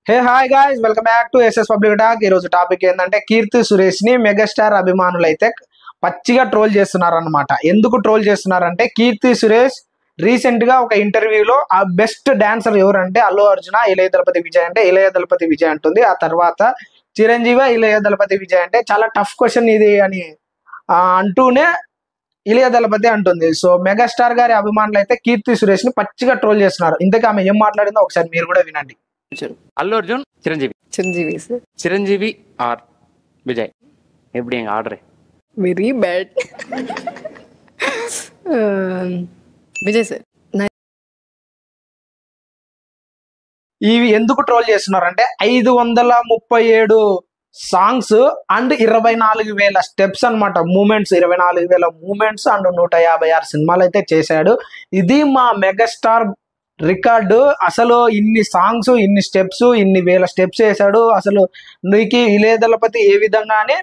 Hey hi guys, welcome back to SS public talk. ఈ రోజు topic ఏంటంటే కీర్తి సురేష్ ని మెగాస్టార్ అభిమానులు అయితే పచ్చిగా ట్రోల్ చేస్తున్నారు అనమాట. ఎందుకు ట్రోల్ చేస్తున్నారంటే కీర్తి సురేష్ రీసెంట్ గా ఒక ఇంటర్వ్యూలో ఆ బెస్ట్ డాన్సర్ ఎవరంటే అల్లు అర్జున, ఇళయ దళపతి విజయ్ అంటే ఇళయ దళపతి విజయ్ అంటుంది. ఆ తర్వాత చిరంజీవి, ఇళయ దళపతి విజయ్ అంటే చాలా టఫ్ క్వశ్చన్ ఇది అని అంటూనే ఇళయ దళపతి అంటుంది. సో మెగాస్టార్ గారి అభిమానులు అయితే కీర్తి సురేష్ ని పచ్చిగా ట్రోల్ చేస్తున్నారు. ఇంతకీ ఆమె ఏం మాట్లాడిందో ఒకసారి మీరు కూడా వినండి. అల్లు అర్జున్ చిరంజీవి சார் చిరంజీవి ఆర్ విజయ్ எப்படி எங்க order very bad Vijay sir ఇవి ఎందుకు ట్రోల్ చేస్తున్నారంటే 537 సాంగ్స్ అండ్ 24,000 స్టెప్స్ అనమాట. మూమెంట్స్ 24,000 మూమెంట్స్ అండ్ 156 సినిమాలు అయితే చేశాడు. ఇది మా మెగాస్టార్ రికార్డు. అసలు ఇన్ని సాంగ్స్, ఇన్ని స్టెప్స్, ఇన్ని వేల స్టెప్స్ వేసాడు. అసలు నీకు ఇళయ దళపతి ఏ విధంగానే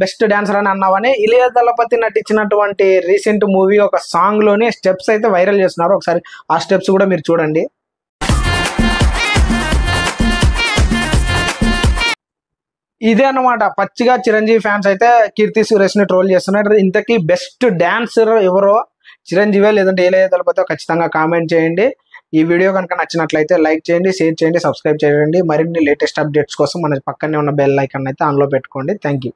బెస్ట్ డాన్సర్ అని అన్నావని ఇళయ దళపతి నటించినటువంటి రీసెంట్ మూవీ ఒక సాంగ్ లోనే స్టెప్స్ అయితే వైరల్ చేస్తున్నారు. ఒకసారి ఆ స్టెప్స్ కూడా మీరు చూడండి. ఇదే అన్నమాట పచ్చిగా చిరంజీవి ఫ్యాన్స్ అయితే కీర్తి సురేష్ ని ట్రోల్ చేస్తున్నారు. ఇంతకీ బెస్ట్ డాన్సర్ ఎవరో చిరంజీవి లేదంటే ఇళయ దళపతి ఖచ్చితంగా కామెంట్ చేయండి. ఈ వీడియో కనుక నచ్చినట్లయితే లైక్ చేయండి, షేర్ చేయండి, సబ్స్క్రైబ్ చేయండి. మరిన్ని లేటెస్ట్ అప్డేట్స్ కోసం మన పక్కనే ఉన్న బెల్ ఐకాన్ అయితే ఆన్లో పెట్టుకోండి. Thank you.